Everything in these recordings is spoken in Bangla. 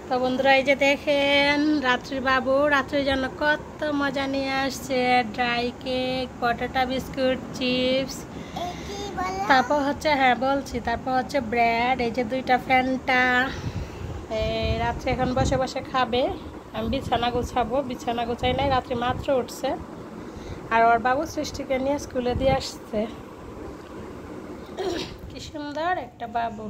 তো বন্ধুরা এই যে দেখেন রাত্রির বাবু রাত্রির জন্য কত মজা নিয়ে আসছে। Dry cake, potato biscuit, chips, তারপর হচ্ছে বলছি তারপর হচ্ছে ব্রেড, এই যে দুইটা ফ্যান্টা। রাত্রে এখন বসে বসে খাবে। আমি বিছানা গুছাবো, বিছানা গুছাই নাই, রাত্রি মাত্র উঠছে। আর ওর বাবু সৃষ্টিকে নিয়ে স্কুলে দিয়ে আসছে। কি সুন্দর একটা বাবু।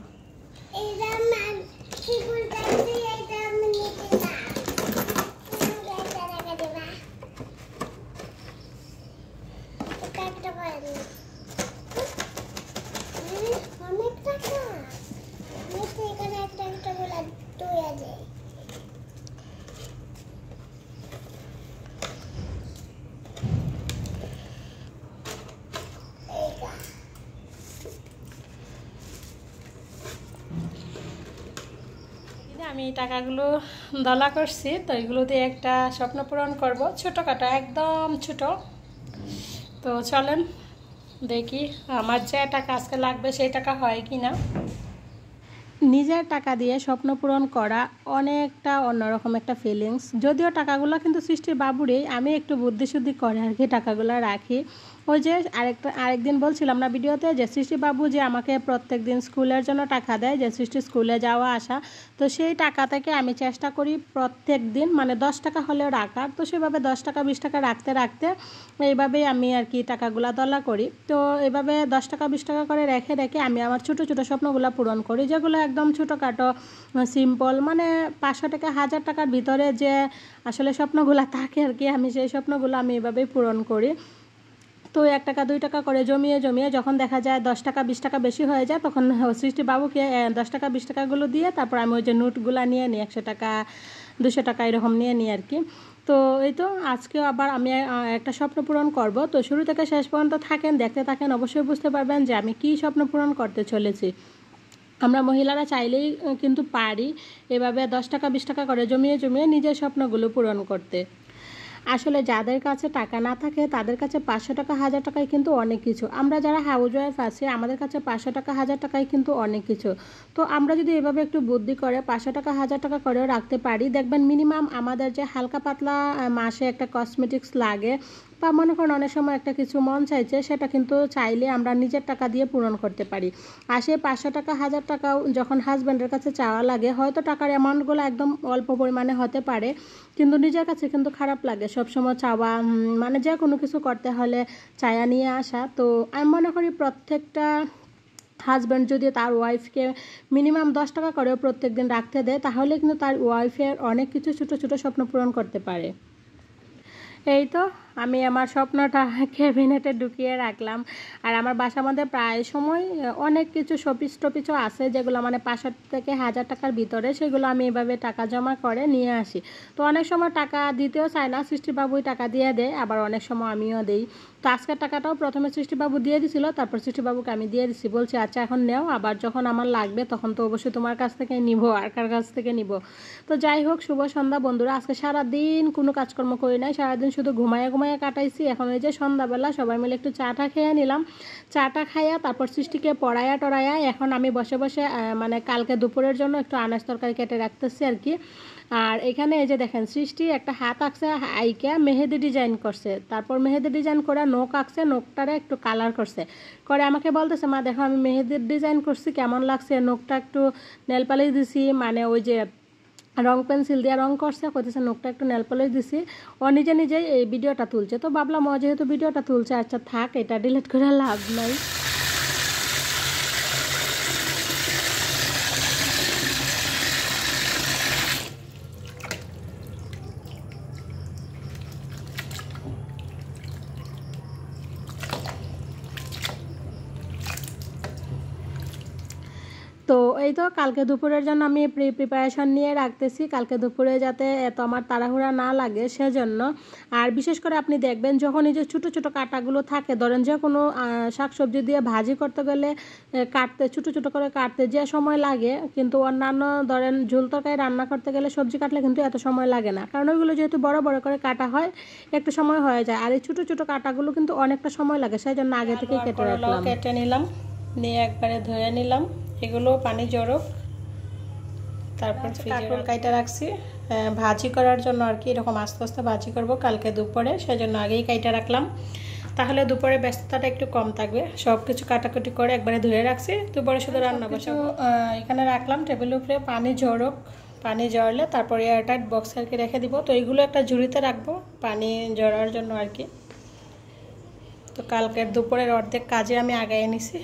আমি টাকাগুলো দলা করছি, তো এগুলো দিয়ে একটা স্বপ্ন পূরণ করব, ছোটোখাটো, একদম ছোট। তো চলেন দেখি আমার যে টাকা আজকে লাগবে সেই টাকা হয় কি না। নিজের টাকা দিয়ে স্বপ্ন পূরণ করা অনেকটা অন্যরকম একটা ফিলিংস। যদিও টাকাগুলো কিন্তু সৃষ্টির বাবুরই, আমি একটু বুদ্ধিশুদ্ধি করে আর কি টাকাগুলো রাখি। ওই যে আরেকদিন বলছিলাম না ভিডিওতে, যে সৃষ্টি বাবু যে আমাকে প্রত্যেক দিন স্কুলের জন্য টাকা দেয়, যে সৃষ্টি স্কুলে যাওয়া আসা, তো সেই টাকা থেকে আমি চেষ্টা করি প্রত্যেক দিন মানে 10 টাকা হলেও রাখার। তো সেভাবে 10 টাকা 20 টাকা রাখতে রাখতে এইভাবেই আমি আর কি টাকাগুলো দলা করি। তো এভাবে 10 টাকা 20 টাকা করে রেখে রেখে আমি আমার ছোটো ছোটো স্বপ্নগুলো পূরণ করি, যেগুলো একদম ছোটোখাটো সিম্পল, মানে 500 টাকা 1000 টাকার ভিতরে যে আসলে স্বপ্নগুলো থাকে আর কি, আমি সেই স্বপ্নগুলো আমি এভাবেই পূরণ করি। তো 1 টাকা 2 টাকা করে জমিয়ে জমিয়ে যখন দেখা যায় 10 টাকা 20 টাকা বেশি হয়ে যায়, তখন সৃষ্টি বাবুকে 10 টাকা 20 টাকাগুলো দিয়ে তারপর আমি ওই যে নোটগুলো নিয়ে নিই, 100 টাকা 200 টাকা এরকম নিয়ে নিই আর কি। তো এই তো আজকেও আবার আমি একটা স্বপ্ন পূরণ করব। তো শুরু থেকে শেষ পর্যন্ত থাকেন, দেখতে থাকেন, অবশ্যই বুঝতে পারবেন যে আমি কী স্বপ্ন পূরণ করতে চলেছি। আমরা মহিলারা চাইলেই কিন্তু পারি এভাবে 10 টাকা 20 টাকা করে জমিয়ে জমিয়ে নিজের স্বপ্নগুলো পূরণ করতে। আসলে যাদের কাছে টাকা না থাকে তাদের কাছে 500 টাকা 1000 টাকায় কিন্তু অনেক কিছু। আমরা যারা হাউস ওয়াইফ আছি আমাদের কাছে 500 টাকা 1000 টাকায় কিন্তু অনেক কিছু। তো আমরা যদি এভাবে একটু বুদ্ধি করে 500 টাকা 1000 টাকা করেও রাখতে পারি, দেখবেন মিনিমাম আমাদের যে হালকা পাতলা মাসে একটা কসমেটিক্স লাগে, বা মনে করেন অনেক সময় একটা কিছু মন চাইছে, সেটা কিন্তু চাইলে আমরা নিজের টাকা দিয়ে পূরণ করতে পারি। আর সেই 500 টাকা 1000 টাকাও যখন হাজব্যান্ডের কাছে চাওয়া লাগে, হয়তো টাকার অ্যামাউন্টগুলো একদম অল্প পরিমাণে হতে পারে, কিন্তু নিজের কাছে কিন্তু খারাপ লাগে সবসময় চাওয়া, মানে যে কোনো কিছু করতে হলে চায়া নিয়ে আসা। তো আমি মনে করি প্রত্যেকটা হাজব্যান্ড যদি তার ওয়াইফকে মিনিমাম 10 টাকা করেও প্রত্যেক দিন রাখতে দেয়, তাহলে কিন্তু তার ওয়াইফের অনেক কিছু ছোটো ছোটো স্বপ্ন পূরণ করতে পারে। এই তো আমি আমার স্বপ্নটা ক্যাবিনেটে ঢুকিয়ে রাখলাম। আর আমার বাসার মধ্যে প্রায় সময় অনেক কিছু শোপিস টোপিসও আছে, যেগুলো মানে 500 থেকে 1000 টাকার ভিতরে, সেগুলো আমি এভাবে টাকা জমা করে নিয়ে আসি। তো অনেক সময় টাকা দিতেও চায় না, সৃষ্টিবাবুই টাকা দিয়ে দেয়, আবার অনেক সময় আমিও দিই। তো আজকের টাকাটাও প্রথমে সৃষ্টিবাবু দিয়ে দিছিল, তারপর সৃষ্টিবাবুকে আমি দিয়ে দিছি, বলছি আচ্ছা এখন নেও, আবার যখন আমার লাগবে তখন তো অবশ্যই তোমার কাছ থেকে নিব, আর কার কাছ থেকে নিব। তো যাই হোক, শুভ সন্ধ্যা বন্ধুরা। আজকে সারাদিন কোনো কাজকর্ম করি নাই, সারাদিন শুধু ঘুমাইয়া ঘুমাইয়া কাটাইছি। এখন ওই যে সন্ধ্যাবেলা সবাই মিলে একটু চাটা খেয়ে নিলাম। চাটা খাইয়া তারপর সৃষ্টিকে পড়াইয়া টড়াইয়া এখন আমি বসে বসে মানে কালকে দুপুরের জন্য একটু আনাজ তরকারি কেটে রাখতেছি আর কি। আর এখানে এই যে দেখেন, সৃষ্টি একটা হাত আঁকছে, আইকা মেহেদি ডিজাইন করছে, তারপর মেহেদি ডিজাইন করে নখ আঁকছে, নখটারে একটু কালার করছে, করে আমাকে বলতেছে মা দেখো আমি মেহেদির ডিজাইন করছি কেমন লাগছে, নখটা একটু নেল পালিশ দিছি, মানে ওই যে রং পেন্সিল দিয়ে রং করছে, কইতেছে নখটা একটু নেল পলিশ দিছি। ও নিজে নিজেই এই ভিডিওটা তুলছে। তো ভাবলাম ও যেহেতু ভিডিওটা তুলছে, আচ্ছা থাক, এটা ডিলিট করে লাভ নাই। তো এই তো কালকে দুপুরের জন্য আমি প্রিপারেশন নিয়ে রাখতেছি, কালকে দুপুরে যাতে এত আমার তাড়াহুড়া না লাগে সেজন্য। আর বিশেষ করে আপনি দেখবেন যখন এই যে ছোটো ছোটো কাটাগুলো থাকে, ধরেন যে কোনো শাকসবজি দিয়ে ভাজি করতে গেলে কাটতে ছোটো ছোটো করে কাটতে যে সময় লাগে, কিন্তু অন্যান্য ধরেন ঝোল তরকারি রান্না করতে গেলে সবজি কাটলে কিন্তু এত সময় লাগে না, কারণ ওইগুলো যেহেতু বড় বড় করে কাটা হয় একটু সময় হয়ে যায়। আর এই ছোটো ছোটো কাটাগুলো কিন্তু অনেকটা সময় লাগে, সেই জন্য আগে থেকে কেটে রাখলাম। কেটে নিলাম, নিয়ে একবারে ধুয়ে নিলাম, এগুলো পানি জড়ক। তারপর কাঁকরোল কাইটা রাখছি ভাজি করার জন্য আর কি, এরকম আস্তে আস্তে ভাজি করব কালকে দুপুরে, সেজন্য আগেই কাইটা রাখলাম, তাহলে দুপুরে ব্যস্ততাটা একটু কম থাকবে। সব কিছু কাটাকুটি করে একবারে ধুয়ে রাখছি, দুপুরে শুধু রান্না বসাবো। এখানে রাখলাম টেবিলের উপরে, পানি ঝরুক, পানি ঝরলে তারপরে এয়ারটাইট বক্স আর কি রেখে দিব। তো এইগুলো একটা ঝুড়িতে রাখবো পানি ঝরার জন্য আর কি। তো কালকের দুপুরের অর্ধেক কাজে আমি আগায় নিছি,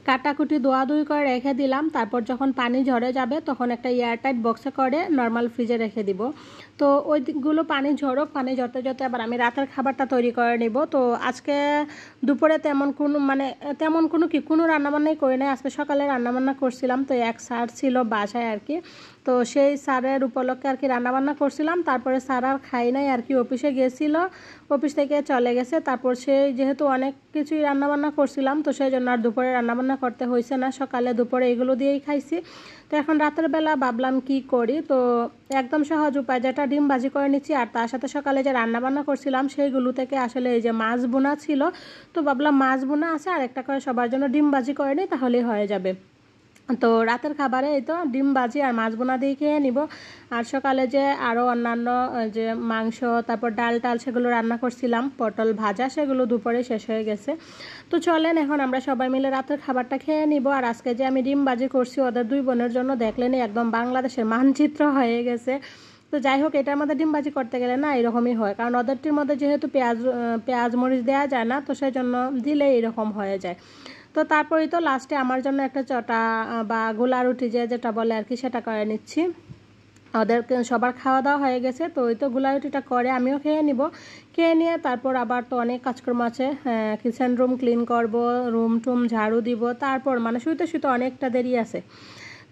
কাটাকুটি ধোয়াধুয়ি করে রেখে দিলাম। তারপর যখন পানি ঝরে যাবে তখন একটা এয়ারটাইট বক্সে করে নর্মাল ফ্রিজে রেখে দিব। তো ওইগুলো পানি ঝরুক, পানি ঝরতে ঝরতে আবার আমি রাতের খাবারটা তৈরি করে নিব। তো আজকে দুপুরে তেমন কোনো রান্নাবান্নাই করি নাই। আজকে সকালে রান্নাবান্না করছিলাম, তো এক স্যার ছিল বাসায় আর কি, তো সেই স্যারের উপলক্ষে আর কি রান্নাবান্না করছিলাম। তারপরে স্যার আর খাই নাই আর কি, অফিসে গিয়েছিল, অফিস থেকে চলে গেছে। তারপর সেই যেহেতু অনেক কিছুই রান্নাবান্না করছিলাম, তো সেই জন্য আর দুপুরে রান্নাবান্না করতে হয়েছে না, সকালে দুপুরে এগুলো দিয়েই খাইছি। তো এখন রাতের বেলা ভাবলাম কি করি, তো একদম সহজ উপায় যেটা ডিম ভাজি করে নিচ্ছি, আর তার সাথে সকালে যে রান্নাবান্না করছিলাম সেইগুলো থেকে আসলে এই যে মাছ বোনা ছিল, তো ভাবলাম মাছ বোনা আছে আর একটা করে সবার জন্য ডিম ভাজি করে নিই, তাহলেই হয়ে যাবে। তো রাতের খাবারে এই তো ডিম ভাজি আর মাছ বোনা দিয়ে খেয়ে নিব। আর সকালে যে আরও অন্যান্য যে মাংস তারপর ডাল সেগুলো রান্না করছিলাম, পটল ভাজা, সেগুলো দুপুরে শেষ হয়ে গেছে। তো চলেন এখন আমরা সবাই মিলে রাতের খাবারটা খেয়ে নিব। আর আজকে যে আমি ডিম ভাজি করছি ওদের দুই বোনের জন্য, দেখলেনই একদম বাংলাদেশের মানচিত্র হয়ে গেছে। তো যাই হোক, এটার মধ্যে ডিম ভাজি করতে গেলে না এরকমই হয়, কারণ ওদেরটির মধ্যে যেহেতু পেঁয়াজ মরিচ দেওয়া যায় না, তো সেই জন্য দিলে এরকম হয়ে যায়। তো তারপরেই তো লাস্টে আমার জন্য একটা চটা বা গোলা রুটি যেটা বলে আর কি, সেটা করে নিচ্ছি। ওদের সবার খাওয়া দাওয়া হয়ে গেছে, তো ওই তো গোলা রুটিটা করে আমিও খেয়ে নিব। খেয়ে নিয়ে তারপর আবার তো অনেক কাজকর্ম আছে, কিচেন রুম ক্লিন করব, রুম টুম ঝাড়ু দিব, তারপর মানে শুইতে অনেকটা দেরি আছে।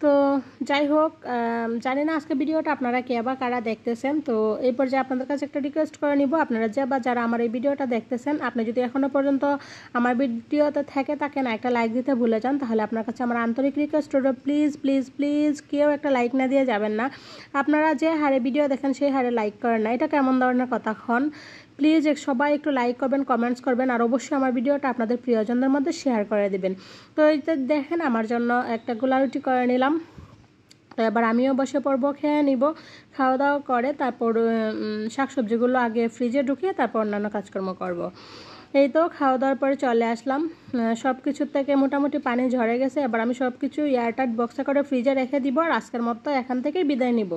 তো যাই হোক, জানি না আজকে ভিডিওটা আপনারা কে বা কারা দেখতেছেন। তো এই পর্যায়ে আপনাদের কাছে একটা রিকোয়েস্ট করে নিব, আপনারা যারা আমার এই ভিডিওটা দেখতেছেন, আপনি যদি এখনও পর্যন্ত আমার ভিডিওতে থেকে থাকেন একটা লাইক দিতে ভুলে যান, তাহলে আপনার কাছে আমার আন্তরিক রিকোয়েস্ট রইল, প্লিজ প্লিজ প্লিজ কেউ একটা লাইক না দিয়ে যাবেন না। আপনারা যে হারে ভিডিও দেখেন সেই হারে লাইক করেন না, এটা কেমন ধরনের কথা হন? প্লিজ সবাই একটু লাইক করবেন, কমেন্টস করবেন, আর অবশ্যই আমার ভিডিওটা আপনাদের প্রিয়জনদের মধ্যে শেয়ার করে দিবেন। তো এই যে দেখেন আমার জন্য একটা গোলা রুটি করে নিলাম, তো এবার আমিও বসে পড়বো, খেয়ে নিব। খাওয়া দাওয়া করে তারপর শাকসবজিগুলো আগে ফ্রিজে ঢুকিয়ে তারপর অন্যান্য কাজকর্ম করব। এই তো খাওয়া দাওয়ার পরে চলে আসলাম, সব কিছুর থেকে মোটামুটি পানি ঝরে গেছে। এবার আমি সব কিছু এয়ারটাইট বক্সে করে ফ্রিজে রেখে দিব, আর আজকের মতো এখান থেকেই বিদায় নিব।